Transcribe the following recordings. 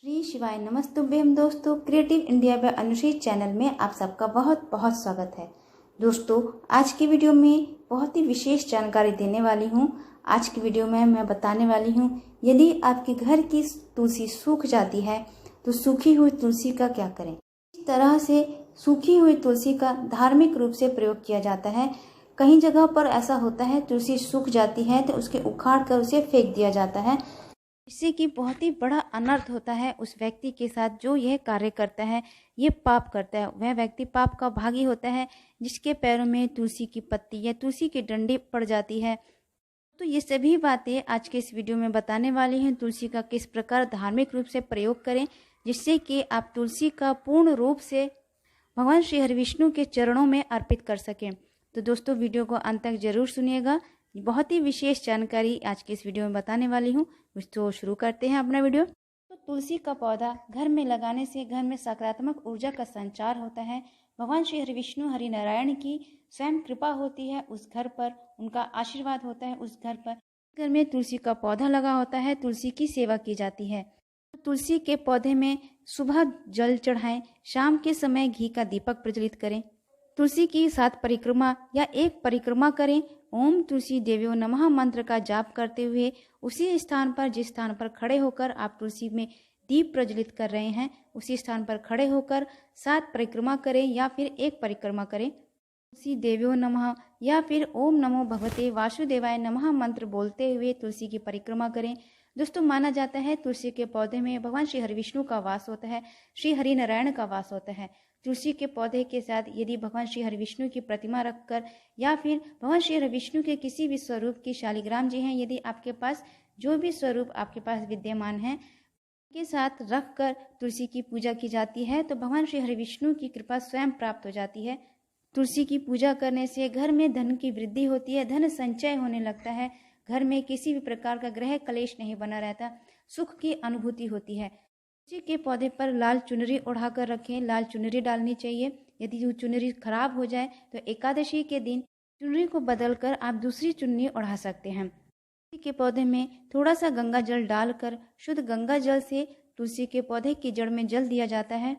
श्री शिवाय नमस्तुभ्यम। दोस्तों, creative India by Anushree channel में आप सबका बहुत बहुत स्वागत है। दोस्तों, आज की वीडियो में बहुत ही विशेष जानकारी देने वाली हूँ। आज की वीडियो में मैं बताने वाली हूँ, यदि आपके घर की तुलसी सूख जाती है तो सूखी हुई तुलसी का क्या करें। इस तरह से सूखी हुई तुलसी का धार्मिक रूप से प्रयोग किया जाता है। कई जगह पर ऐसा होता है, तुलसी सूख जाती है तो उसके उखाड़ कर उसे फेंक दिया जाता है, इससे कि बहुत ही बड़ा अनर्थ होता है उस व्यक्ति के साथ जो यह कार्य करता है, ये पाप करता है। वह व्यक्ति पाप का भागी होता है जिसके पैरों में तुलसी की पत्ती या तुलसी की डंडी पड़ जाती है। तो ये सभी बातें आज के इस वीडियो में बताने वाली हैं। तुलसी का किस प्रकार धार्मिक रूप से प्रयोग करें जिससे कि आप तुलसी का पूर्ण रूप से भगवान श्री हरिविष्णु के चरणों में अर्पित कर सकें। तो दोस्तों, वीडियो को अंत तक जरूर सुनिएगा। बहुत ही विशेष जानकारी आज के इस वीडियो में बताने वाली हूँ। तो शुरू करते हैं अपना वीडियो। तो तुलसी का पौधा घर में लगाने से घर में सकारात्मक ऊर्जा का संचार होता है। भगवान श्री हरिविष्णु हरि नारायण की स्वयं कृपा होती है उस घर पर, उनका आशीर्वाद होता है उस घर पर। घर में तुलसी का पौधा लगा होता है, तुलसी की सेवा की जाती है। तुलसी के पौधे में सुबह जल चढ़ाएं, शाम के समय घी का दीपक प्रज्वलित करें। तुलसी की 7 परिक्रमा या 1 परिक्रमा करें। ओम तुलसी देव्यो नमः मंत्र का जाप करते हुए उसी स्थान पर, जिस स्थान पर खड़े होकर आप तुलसी में दीप प्रज्वलित कर रहे हैं, उसी स्थान पर खड़े होकर 7 परिक्रमा करें या फिर 1 परिक्रमा करें। तुलसी देव्यो नमः या फिर ओम नमो भगवते वासुदेवाय नमः मंत्र बोलते हुए तुलसी की परिक्रमा करें। दोस्तों, माना जाता है तुलसी के पौधे में भगवान श्री हरिविष्णु का वास होता है, श्री हरि नारायण का वास होता है। तुलसी के पौधे के साथ यदि भगवान श्री हरिविष्णु की प्रतिमा रखकर या फिर भगवान श्री हरिविष्णु के किसी भी स्वरूप की शालिग्राम जी हैं, यदि आपके पास जो भी स्वरूप आपके पास विद्यमान है के साथ रखकर तुलसी की पूजा की जाती है तो भगवान श्री हरिविष्णु की कृपा स्वयं प्राप्त हो जाती है। तुलसी की पूजा करने से घर में धन की वृद्धि होती है, धन संचय होने लगता है, घर में किसी भी प्रकार का ग्रह कलेश नहीं बना रहता, सुख की अनुभूति होती है। तुलसी के पौधे पर लाल चुनरी ओढ़ाकर रखें, लाल चुनरी डालनी चाहिए। यदि वो चुनरी खराब हो जाए तो एकादशी के दिन चुनरी को बदलकर आप दूसरी चुन्नी ओढ़ा सकते हैं। तुलसी के पौधे में थोड़ा सा गंगा जल डालकर शुद्ध गंगा जल से तुलसी के पौधे की जड़ में जल दिया जाता है।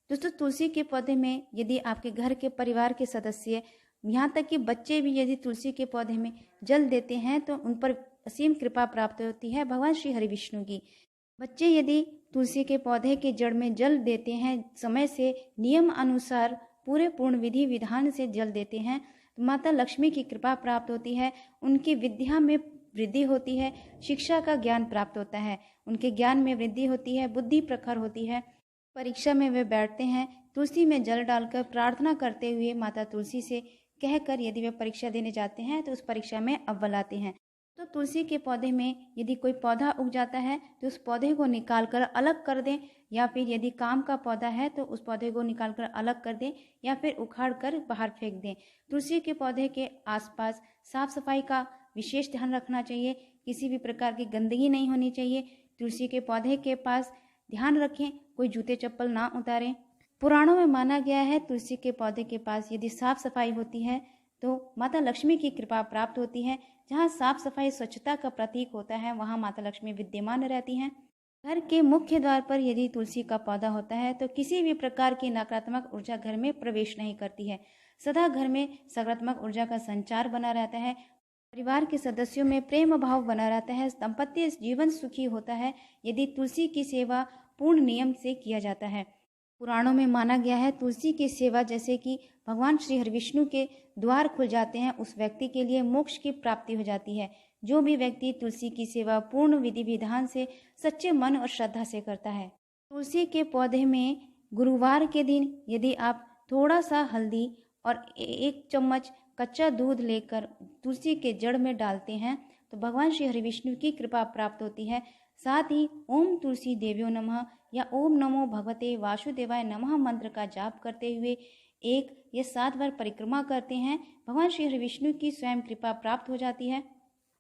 दोस्तों, तुलसी के पौधे में यदि आपके घर के परिवार के सदस्य, यहाँ तक कि बच्चे भी यदि तुलसी के पौधे में जल देते हैं तो उन पर असीम कृपा प्राप्त होती है भगवान श्री हरिविष्णु की। बच्चे यदि तुलसी के पौधे के जड़ में जल देते हैं, समय से नियम अनुसार पूरे पूर्ण विधि विधान से जल देते हैं, तो माता लक्ष्मी की कृपा प्राप्त होती है, उनकी विद्या में वृद्धि होती है, शिक्षा का ज्ञान प्राप्त होता है, उनके ज्ञान में वृद्धि होती है, बुद्धि प्रखर होती है। परीक्षा में वे बैठते हैं, तुलसी में जल डालकर प्रार्थना करते हुए माता तुलसी से कहकर यदि वे परीक्षा देने जाते हैं तो उस परीक्षा में अव्वल आते हैं। तो तुलसी के पौधे में यदि कोई पौधा उग जाता है तो उस पौधे को निकाल कर अलग कर दें, या फिर यदि काम का पौधा है तो उस पौधे को निकाल कर अलग कर दें या फिर उखाड़ कर बाहर फेंक दें। तुलसी के पौधे के आसपास साफ सफाई का विशेष ध्यान रखना चाहिए, किसी भी प्रकार की गंदगी नहीं होनी चाहिए। तुलसी के पौधे के पास ध्यान रखें, कोई जूते चप्पल ना उतारें। पुराणों में माना गया है तुलसी के पौधे के पास यदि साफ सफाई होती है तो माता लक्ष्मी की कृपा प्राप्त होती है। जहाँ साफ सफाई स्वच्छता का प्रतीक होता है वहाँ माता लक्ष्मी विद्यमान रहती हैं। घर के मुख्य द्वार पर यदि तुलसी का पौधा होता है तो किसी भी प्रकार की नकारात्मक ऊर्जा घर में प्रवेश नहीं करती है, सदा घर में सकारात्मक ऊर्जा का संचार बना रहता है, परिवार के सदस्यों में प्रेम भाव बना रहता है, दाम्पत्य जीवन सुखी होता है यदि तुलसी की सेवा पूर्ण नियम से किया जाता है। पुराणों में माना गया है तुलसी की सेवा जैसे कि भगवान श्री हरिविष्णु के द्वार खुल जाते हैं, उस व्यक्ति के लिए मोक्ष की प्राप्ति हो जाती है। जो भी व्यक्ति तुलसी की सेवा पूर्ण विधि विधान से सच्चे मन और श्रद्धा से करता है। तुलसी के पौधे में गुरुवार के दिन यदि आप थोड़ा सा हल्दी और 1 चम्मच कच्चा दूध लेकर तुलसी के जड़ में डालते हैं तो भगवान श्री हरिविष्णु की कृपा प्राप्त होती है। साथ ही ओम तुलसी देव्यो नमः या ओम नमो भगवते वासुदेवाय नमः मंत्र का जाप करते हुए 1 या 7 बार परिक्रमा करते हैं, भगवान श्री हरिविष्णु की स्वयं कृपा प्राप्त हो जाती है।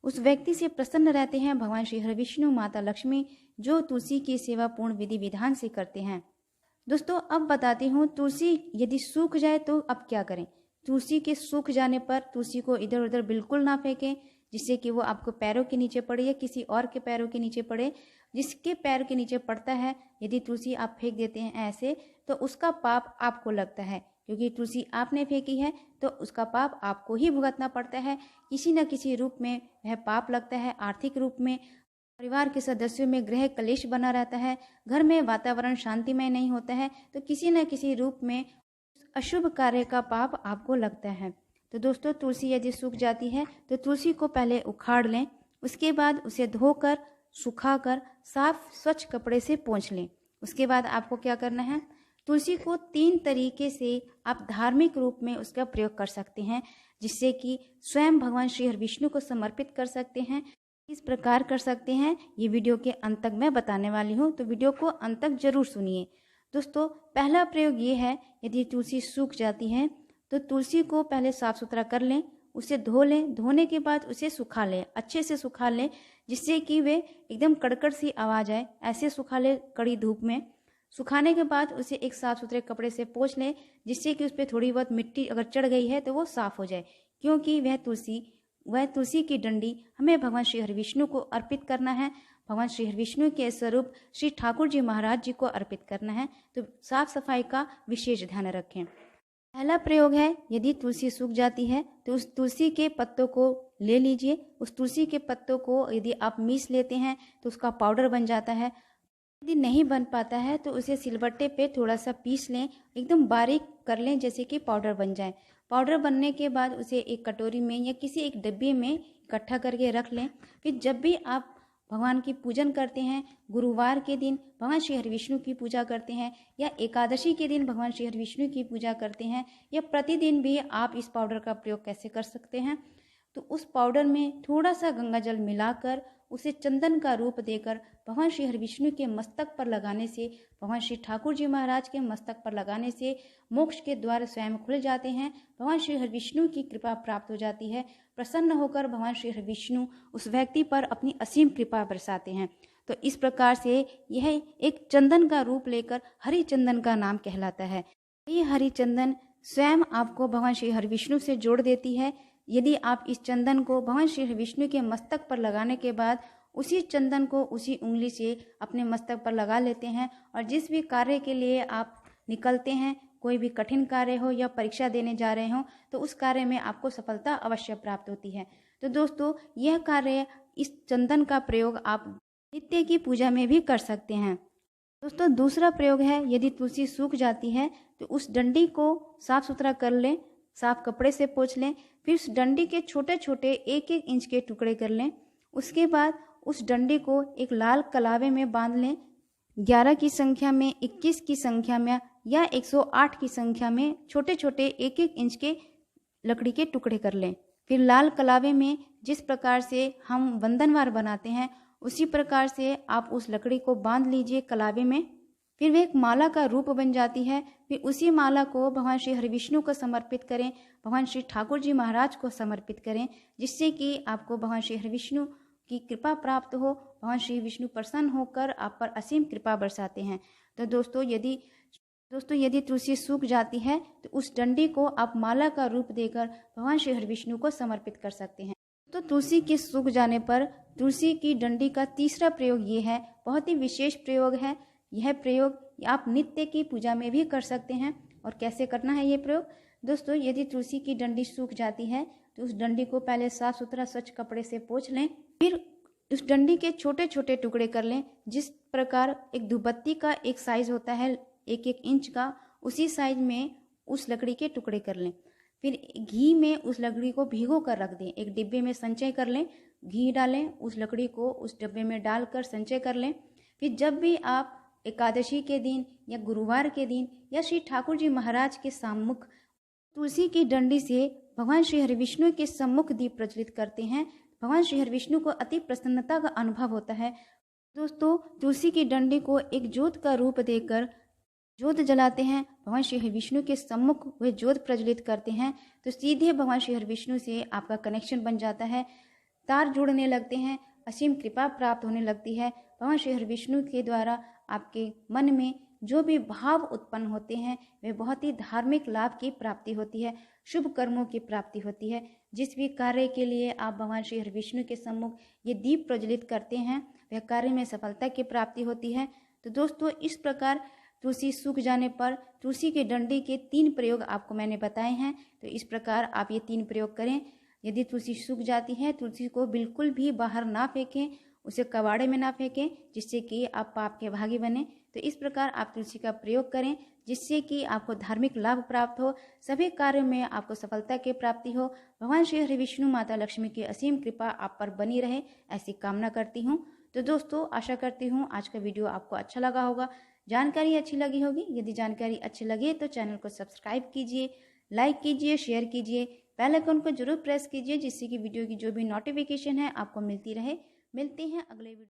उस व्यक्ति से प्रसन्न रहते हैं भगवान श्री हरिविष्णु, माता लक्ष्मी, जो तुलसी की सेवा पूर्ण विधि विधान से करते हैं। दोस्तों, अब बताती हूँ तुलसी यदि सूख जाए तो अब क्या करें। तुलसी के सूख जाने पर तुलसी को इधर उधर बिल्कुल ना फेंकें, जिससे कि वो आपको पैरों के नीचे पड़े या किसी और के पैरों के नीचे पड़े। जिसके पैर के नीचे पड़ता है, यदि तुलसी आप फेंक देते हैं ऐसे, तो उसका पाप आपको लगता है, क्योंकि तुलसी आपने फेंकी है तो उसका पाप आपको ही भुगतना पड़ता है। किसी न किसी रूप में वह पाप लगता है। आर्थिक रूप में, परिवार के सदस्यों में गृह कलेश बना रहता है, घर में वातावरण शांतिमय नहीं होता है, तो किसी न किसी रूप में अशुभ कार्य का पाप आपको लगता है। तो दोस्तों, तुलसी यदि सूख जाती है तो तुलसी को पहले उखाड़ लें, उसके बाद उसे धोकर, सुखाकर साफ स्वच्छ कपड़े से पोंछ लें। उसके बाद आपको क्या करना है, तुलसी को 3 तरीके से आप धार्मिक रूप में उसका प्रयोग कर सकते हैं, जिससे कि स्वयं भगवान श्री हरिविष्णु को समर्पित कर सकते हैं। किस प्रकार कर सकते हैं, ये वीडियो के अंत तक मैं बताने वाली हूँ, तो वीडियो को अंत तक जरूर सुनिए। दोस्तों, पहला प्रयोग ये है, यदि तुलसी सूख जाती है तो तुलसी को पहले साफ सुथरा कर लें, उसे धो लें। धोने के बाद उसे सुखा लें, अच्छे से सुखा लें, जिससे कि वे एकदम कड़कड़ सी आवाज़ आए, ऐसे सुखा लें कड़ी धूप में। सुखाने के बाद उसे एक साफ सुथरे कपड़े से पोंछ लें, जिससे कि उस पर थोड़ी बहुत मिट्टी अगर चढ़ गई है तो वो साफ हो जाए, क्योंकि वह तुलसी की डंडी हमें भगवान श्री हरिविष्णु को अर्पित करना है, भगवान श्री हरिविष्णु के स्वरूप श्री ठाकुर जी महाराज जी को अर्पित करना है। तो साफ सफाई का विशेष ध्यान रखें। पहला प्रयोग है, यदि तुलसी सूख जाती है तो उस तुलसी के पत्तों को ले लीजिए। उस तुलसी के पत्तों को यदि आप मीस लेते हैं तो उसका पाउडर बन जाता है। यदि नहीं बन पाता है तो उसे सिलबट्टे पे थोड़ा सा पीस लें, एकदम बारीक कर लें, जैसे कि पाउडर बन जाए। पाउडर बनने के बाद उसे एक कटोरी में या किसी एक डिब्बे में इकट्ठा करके रख लें। फिर जब भी आप भगवान की पूजन करते हैं, गुरुवार के दिन भगवान श्री हरिविष्णु की पूजा करते हैं, या एकादशी के दिन भगवान श्री हरिविष्णु की पूजा करते हैं, या प्रतिदिन भी आप इस पाउडर का प्रयोग कैसे कर सकते हैं, तो उस पाउडर में थोड़ा सा गंगा जल मिलाकर उसे चंदन का रूप देकर भगवान श्री हरिविष्णु के मस्तक पर लगाने से, भगवान श्री ठाकुर जी महाराज के मस्तक पर लगाने से मोक्ष के द्वार स्वयं खुल जाते हैं। भगवान श्री हरिविष्णु की कृपा प्राप्त हो जाती है। प्रसन्न होकर भगवान श्री हरिविष्णु उस व्यक्ति पर अपनी असीम कृपा बरसाते हैं। तो इस प्रकार से यह एक चंदन का रूप लेकर हरि चंदन का नाम कहलाता है। ये हरि चंदन स्वयं आपको भगवान श्री हरिविष्णु से जोड़ देती है। यदि आप इस चंदन को भगवान श्री हरिविष्णु के मस्तक पर लगाने के बाद उसी चंदन को उसी उंगली से अपने मस्तक पर लगा लेते हैं, और जिस भी कार्य के लिए आप निकलते हैं, कोई भी कठिन कार्य हो या परीक्षा देने जा रहे हो, तो उस कार्य में आपको सफलता अवश्य प्राप्त होती है। तो दोस्तों, यह कार्य, इस चंदन का प्रयोग आप नित्य की पूजा में भी कर सकते हैं। दोस्तों, दूसरा प्रयोग है, यदि तुलसी सूख जाती है तो उस डंडी को साफ सुथरा कर लें, साफ कपड़े से पोंछ लें। फिर उस डंडी के छोटे छोटे 1-1 इंच के टुकड़े कर लें। उसके बाद उस डंडी को एक लाल कलावे में बांध लें। 11 की संख्या में, 21 की संख्या में या 108 की संख्या में छोटे छोटे 1-1 इंच के लकड़ी के टुकड़े कर लें। फिर लाल कलावे में जिस प्रकार से हम बंधनवार बनाते हैं, उसी प्रकार से आप उस लकड़ी को बांध लीजिए कलावे में। फिर वह एक माला का रूप बन जाती है। फिर उसी माला को भगवान श्री हरिविष्णु को समर्पित करें, भगवान श्री ठाकुर जी महाराज को समर्पित करें, जिससे कि आपको भगवान श्री हरिविष्णु की कृपा प्राप्त हो। भगवान श्री विष्णु प्रसन्न होकर आप पर असीम कृपा बरसाते हैं। तो दोस्तों, यदि तुलसी सूख जाती है तो उस डंडी को आप माला का रूप देकर भगवान श्री हरिविष्णु को समर्पित कर सकते हैं। तो तुलसी के सूख जाने पर तुलसी की डंडी का तीसरा प्रयोग ये है, बहुत ही विशेष प्रयोग है। यह प्रयोग आप नित्य की पूजा में भी कर सकते हैं। और कैसे करना है ये प्रयोग? दोस्तों, यदि तुलसी की डंडी सूख जाती है तो उस डंडी को पहले साफ सुथरा स्वच्छ कपड़े से पोंछ लें। फिर उस डंडी के छोटे छोटे टुकड़े कर लें। जिस प्रकार एक धूपबत्ती का एक साइज होता है 1-1 इंच का, उसी साइज में उस लकड़ी के टुकड़े कर लें। फिर घी में उस लकड़ी को भिगो कर रख दें, एक डिब्बे में संचय कर लें। घी डालें, उस लकड़ी को उस डिब्बे में डालकर संचय कर लें। फिर जब भी आप एकादशी के दिन या गुरुवार के दिन या श्री ठाकुर जी महाराज के सम्मुख तुलसी की डंडी से भगवान श्री हरिविष्णु के सम्मुख दीप प्रज्वलित करते हैं, भगवान श्री हरिविष्णु को अति प्रसन्नता का अनुभव होता है। दोस्तों, तुलसी की डंडी को एक ज्योत का रूप देकर ज्योत जलाते हैं, भगवान श्री हरिविष्णु के सम्मुख वे ज्योत प्रज्वलित करते हैं, तो सीधे भगवान श्री हरिविष्णु से आपका कनेक्शन बन जाता है, तार जुड़ने लगते हैं, असीम कृपा प्राप्त होने लगती है। भगवान श्री हरिविष्णु के द्वारा आपके मन में जो भी भाव उत्पन्न होते हैं वे बहुत ही धार्मिक लाभ की प्राप्ति होती है, शुभ कर्मों की प्राप्ति होती है। जिस भी कार्य के लिए आप भगवान श्री हरि विष्णु के सम्मुख ये दीप प्रज्वलित करते हैं वह कार्य में सफलता की प्राप्ति होती है। तो दोस्तों, इस प्रकार तुलसी सूख जाने पर तुलसी के डंडे के 3 प्रयोग आपको मैंने बताए हैं। तो इस प्रकार आप ये 3 प्रयोग करें। यदि तुलसी सूख जाती है, तुलसी को बिल्कुल भी बाहर ना फेंकें, उसे कबाड़े में ना फेंकें, जिससे कि आप पाप के भागी बने। तो इस प्रकार आप तुलसी का प्रयोग करें, जिससे कि आपको धार्मिक लाभ प्राप्त हो, सभी कार्यों में आपको सफलता की प्राप्ति हो। भगवान श्री हरि विष्णु माता लक्ष्मी की असीम कृपा आप पर बनी रहे, ऐसी कामना करती हूँ। तो दोस्तों, आशा करती हूँ आज का वीडियो आपको अच्छा लगा होगा, जानकारी अच्छी लगी होगी। यदि जानकारी अच्छी लगे तो चैनल को सब्सक्राइब कीजिए, लाइक कीजिए, शेयर कीजिए, बेल आइकन को जरूर प्रेस कीजिए, जिससे कि वीडियो की जो भी नोटिफिकेशन है आपको मिलती रहे। मिलते हैं अगले वीडियो।